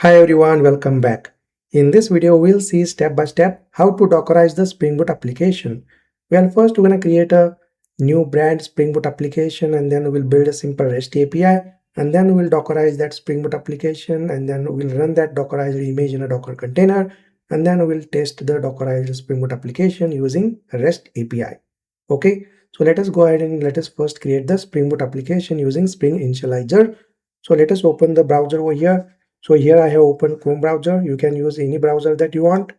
Hi everyone, welcome back. In this video, we'll see step by step how to Dockerize the Spring Boot application. Well, first we're going to create a new brand Spring Boot application, and then we'll build a simple REST API, and then we'll Dockerize that Spring Boot application, and then we'll run that Dockerized image in a Docker container, and then we'll test the Dockerized Spring Boot application using REST API. Okay, so let us go ahead and let us first create the Spring Boot application using Spring Initializer. So let us open the browser over here. So here I have opened Chrome browser. You can use any browser that you want.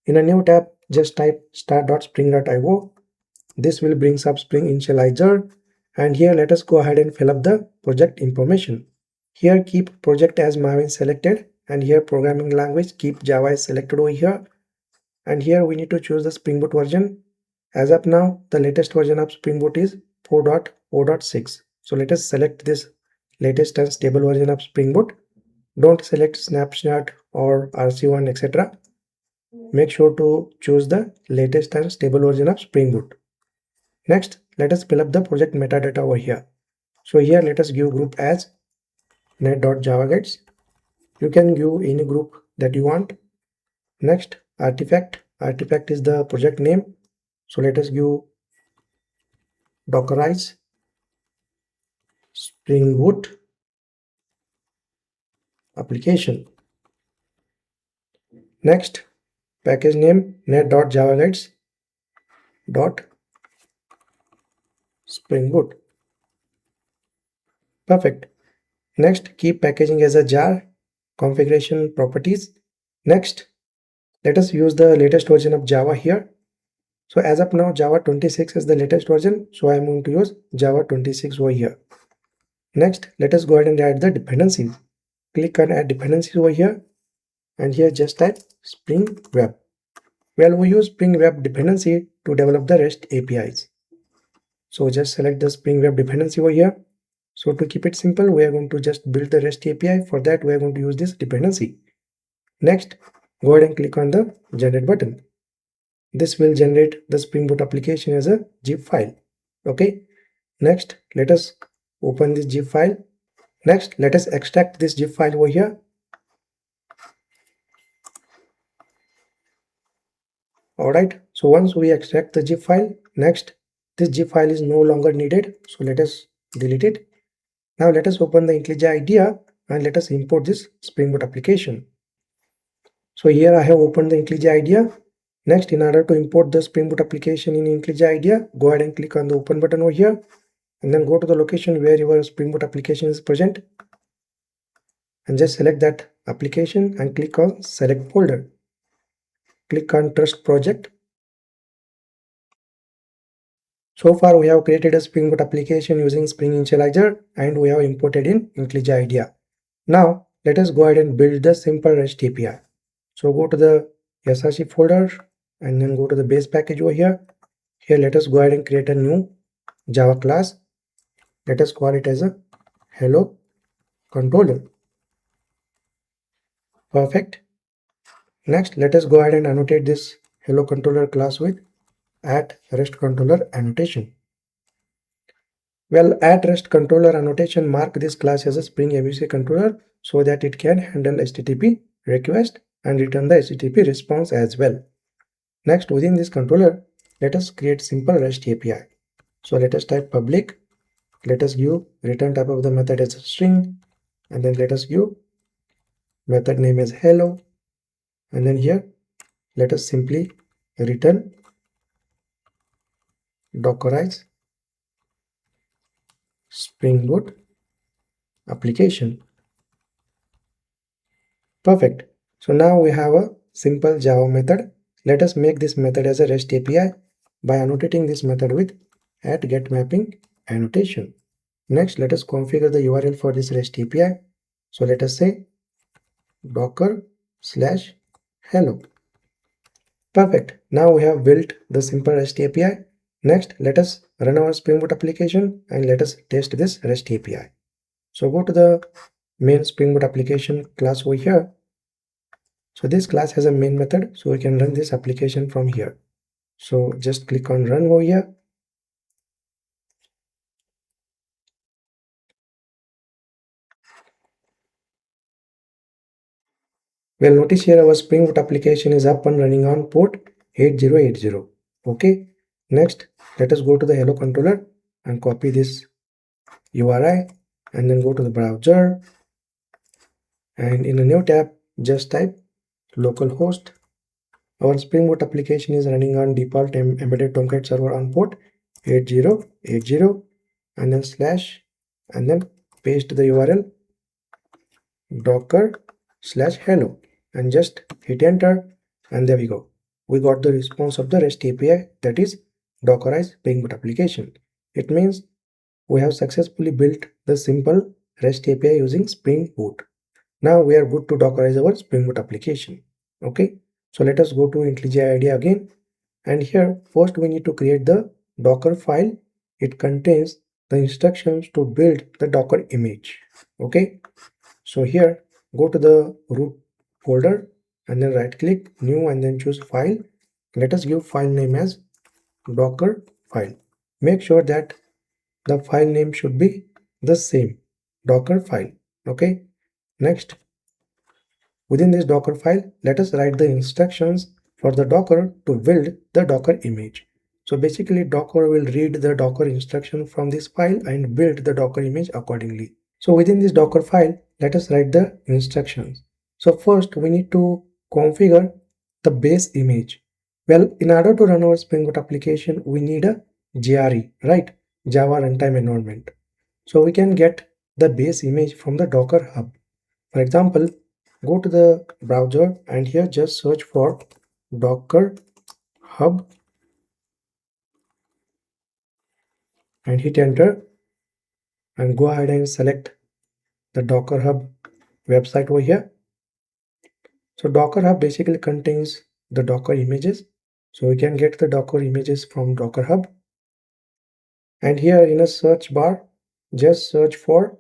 In a new tab, just type start.spring.io. This will bring up Spring Initializer. And here let us go ahead and fill up the project information. Here keep project as Maven selected, and here programming language keep Java is selected over here. And here we need to choose the Spring Boot version. As of now, the latest version of Spring Boot is 4.0.6. So let us select this latest and stable version of Spring Boot. Don't select snapshot or RC1 etc. Make sure to choose the latest and stable version of Spring Boot. Next, let us fill up the project metadata over here. So here let us give group as net.javaguides. You can give any group that you want. Next, artifact. Artifact is the project name. So let us give Dockerize Spring Boot application. Next, package name net.javaguides dot Spring Boot. Perfect. Next, keep packaging as a jar. Configuration properties. Next, let us use the latest version of Java here. So as of now, Java 26 is the latest version. So I'm going to use Java 26 over here. Next, let us go ahead and add the dependencies. Click on add dependencies over here. And here just type Spring Web. Well, we use Spring Web dependency to develop the REST APIs. So just select the Spring Web dependency over here. So to keep it simple, we are going to just build the REST API. For that, we are going to use this dependency. Next, go ahead and click on the generate button. This will generate the Spring Boot application as a zip file. Okay. Next, let us open this zip file. Next, let us extract this zip file over here. Alright, so once we extract the zip file, next, this zip file is no longer needed. So let us delete it. Now let us open the IntelliJ IDEA and let us import this Spring Boot application. So here I have opened the IntelliJ IDEA. Next, in order to import the Spring Boot application in IntelliJ IDEA, go ahead and click on the open button over here and then go to the location where your Spring Boot application is present and just select that application and click on select folder. Click on trust project. So far we have created a Spring Boot application using Spring Initializer and we have imported in IntelliJ IDEA. Now let us go ahead and build the simple REST API. So go to the SRC folder and then go to the base package over here. Here let us go ahead and create a new Java class. Let us call it as a hello controller. Perfect. Next, let us go ahead and annotate this hello controller class with @REST controller annotation. Well, @REST controller annotation mark this class as a Spring MVC controller so that it can handle HTTP request and return the HTTP response as well. Next, within this controller, let us create simple REST API. So let us type public. Let us give return type of the method as a string, and then let us give method name as hello, and then here let us simply return dockerize Spring Boot application. Perfect. So now we have a simple Java method. Let us make this method as a REST API by annotating this method with @getMapping annotation. Next, let us configure the URL for this REST API. So let us say docker/hello. Perfect. Now we have built the simple REST API. Next, let us run our Spring Boot application and let us test this REST API. So go to the main Spring Boot application class over here. So this class has a main method, so we can run this application from here. So just click on run over here. Well, notice here our Spring Boot application is up and running on port 8080. Okay. Next, let us go to the Hello controller and copy this URI and then go to the browser, and in a new tab just type localhost. Our Spring Boot application is running on default embedded Tomcat server on port 8080 and then slash and then paste the URL docker/hello and just hit enter, and there we go. We got the response of the REST API, that is Dockerize Spring Boot application. It means we have successfully built the simple REST API using Spring Boot. Now we are good to Dockerize our Spring Boot application. Okay, so let us go to IntelliJ IDEA again, and here first we need to create the Docker file. It contains the instructions to build the Docker image. Okay, so here go to the root folder and then right click new and then choose file. Let us give file name as docker file. Make sure that the file name should be the same, docker file. Okay, next within this docker file let us write the instructions for the docker to build the docker image. So basically docker will read the docker instruction from this file and build the docker image accordingly. So within this docker file let us write the instructions. So first we need to configure the base image. Well, in order to run our Spring Boot application we need a JRE, right, Java Runtime Environment. So we can get the base image from the Docker Hub. For example, go to the browser and here just search for Docker Hub and hit enter, and go ahead and select the Docker Hub website over here. So Docker Hub basically contains the Docker images. So we can get the Docker images from Docker Hub. And here in a search bar, just search for,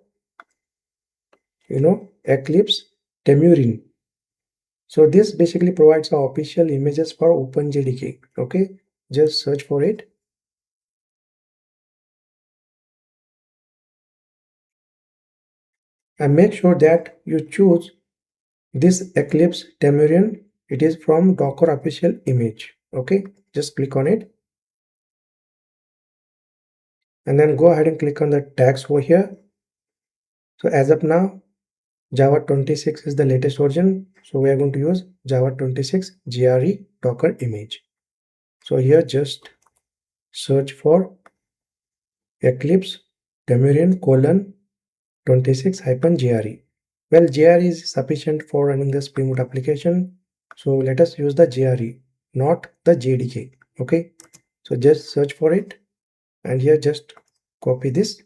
Eclipse Temurin. So this basically provides our official images for OpenJDK. Okay, just search for it. And make sure that you choose this Eclipse Temurin. It is from Docker official image. Okay, just click on it. And then go ahead and click on the tags over here. So as of now, Java 26 is the latest version. So we are going to use Java 26 GRE Docker image. So here just search for Eclipse Temurin colon 26-GRE. Well, GRE is sufficient for running the Spring Boot application. So let us use the GRE, not the JDK. Okay, so just search for it and here just copy this.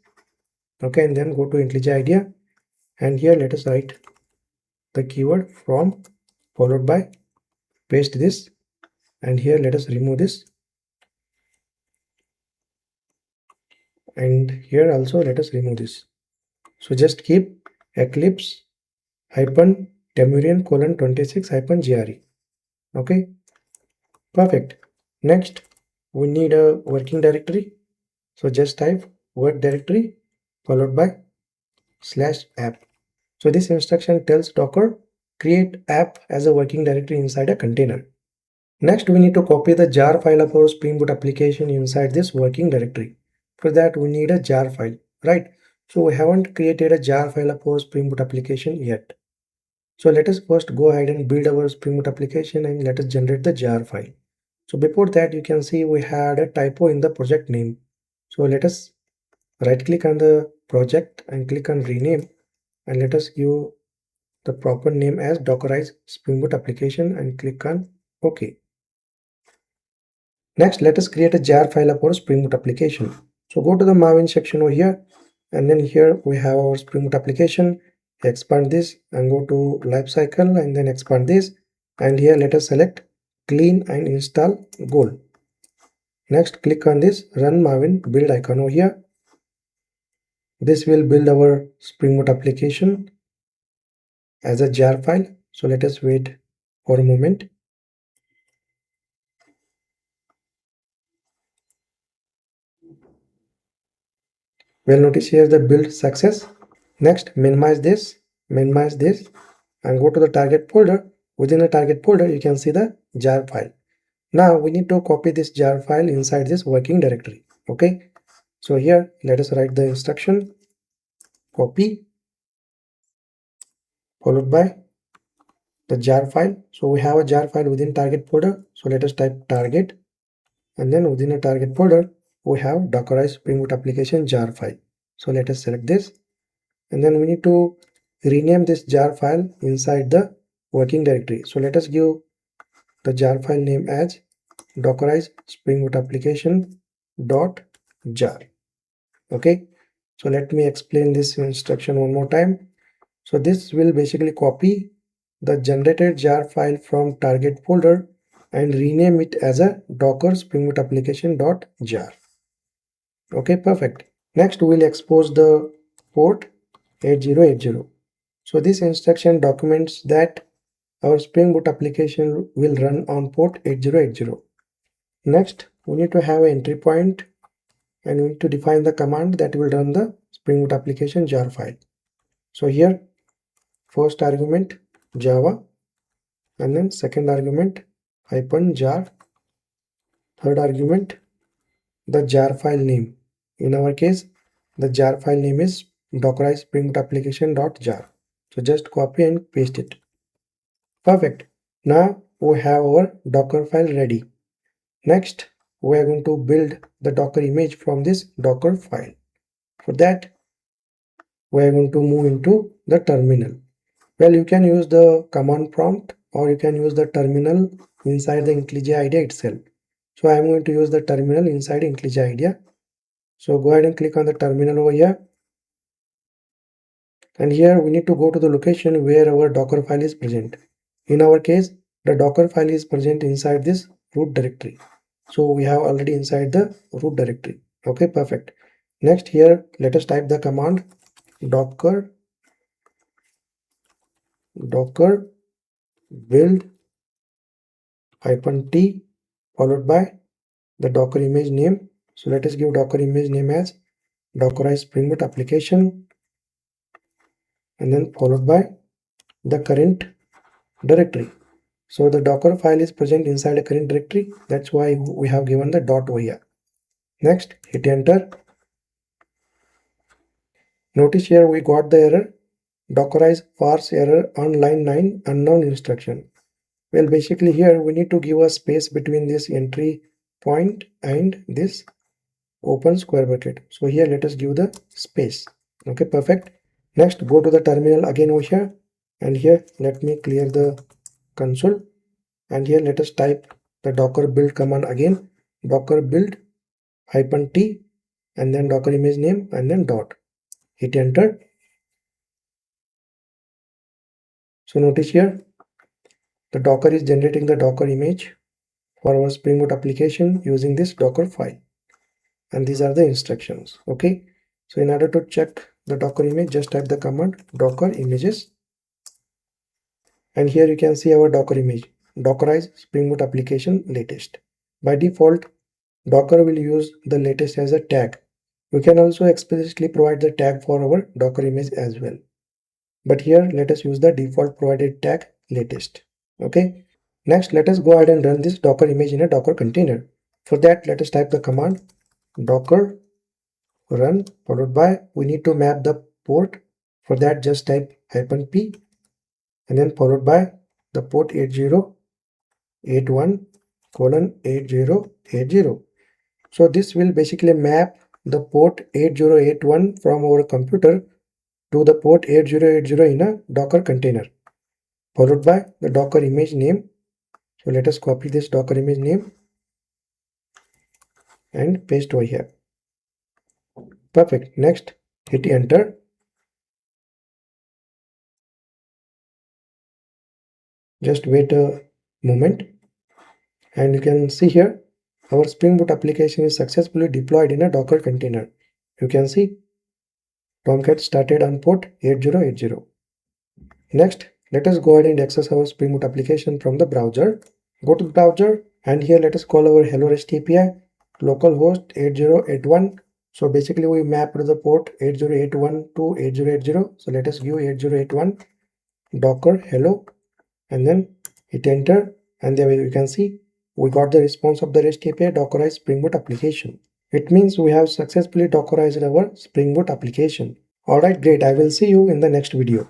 Okay, and then go to IntelliJ IDEA and here let us write the keyword from followed by paste this, and here let us remove this, and here also let us remove this. So just keep Eclipse Temurin colon 26-GRE. Okay, perfect. Next we need a working directory. So just type work directory followed by /app. So this instruction tells Docker create app as a working directory inside a container. Next we need to copy the jar file of our Spring Boot application inside this working directory. For that we need a jar file, right? So we haven't created a jar file of our Spring Boot application yet. So let us first go ahead and build our Spring Boot application and let us generate the jar file. So before that you can see we had a typo in the project name. So let us right click on the project and click on rename, and let us give the proper name as Dockerize Spring Boot application and click on OK. Next, let us create a jar file of our Spring Boot application. So go to the Maven section over here, and then here we have our Spring Boot application. Expand this and go to lifecycle and then expand this, and here let us select clean and install goal. Next, click on this run Maven build icon over here. This will build our Spring Boot application as a jar file. So let us wait for a moment. Well, notice here the build success. Next, minimize this and go to the target folder Within the target folder, you can see the jar file. Now we need to copy this jar file inside this working directory. Okay, so here let us write the instruction copy followed by the jar file. So we have a jar file within target folder. So let us type target, and then within a target folder we have Dockerized Spring Boot application jar file. So let us select this, and then we need to rename this jar file inside the working directory. So let us give the jar file name as Dockerized Spring Boot application dot jar. Okay, so let me explain this instruction one more time. So this will basically copy the generated jar file from target folder and rename it as a docker spring boot application dot jar. Okay, perfect. Next we will expose the port 8080. So this instruction documents that our spring boot application will run on port 8080. Next we need to have an entry point, and we need to define the command that will run the spring boot application jar file. So here first argument java, and then second argument -jar, third argument the jar file name. In our case the jar file name is dockerized spring boot application dot jar. So just copy and paste it. Perfect. Now we have our docker file ready. Next we are going to build the docker image from this docker file. For that we are going to move into the terminal. Well, you can use the command prompt or you can use the terminal inside the IntelliJ IDEA itself. So I am going to use the terminal inside IntelliJ IDEA. So go ahead and click on the terminal over here. And here we need to go to the location where our docker file is present. In our case, the docker file is present inside this root directory. So we have already inside the root directory. Okay, perfect. Next here, let us type the command docker build -t followed by the docker image name. So let us give docker image name as dockerized spring boot application, and then followed by the current directory. So the docker file is present inside a current directory, that's why we have given the dot over here. Next hit enter. Notice here we got the error dockerize parse error on line 9 unknown instruction. Well, basically here we need to give a space between this entry point and this open square bracket. So here let us give the space. Okay, perfect. Next go to the terminal again over here, and here let me clear the console, and here let us type the docker build command again, docker build -t and then docker image name and then dot. Hit enter. So notice here the docker is generating the docker image for our spring boot application using this docker file, and these are the instructions. Okay, so in order to check the docker image, just type the command docker images, and here you can see our docker image dockerize spring boot application latest. By default docker will use the latest as a tag. We can also explicitly provide the tag for our docker image as well, but here let us use the default provided tag latest. Okay, next let us go ahead and run this docker image in a docker container. For that let us type the command docker run followed by we need to map the port. For that just type -p and then followed by the port 8081:8080. So this will basically map the port 8081 from our computer to the port 8080 in a docker container, followed by the docker image name. So let us copy this docker image name and paste over here. Perfect. Next hit enter. Just wait a moment, and you can see here our spring boot application is successfully deployed in a docker container. You can see Tomcat started on port 8080. Next let us go ahead and access our spring boot application from the browser. Go to the browser, and here let us call our hello REST API localhost 8081. So basically we mapped the port 8081 to 8080. So let us give 8081 docker hello and then Hit enter, and there you can see we got the response of the REST API Dockerized Spring Boot application. It means we have successfully Dockerized our Spring Boot application. Alright, great. I will see you in the next video.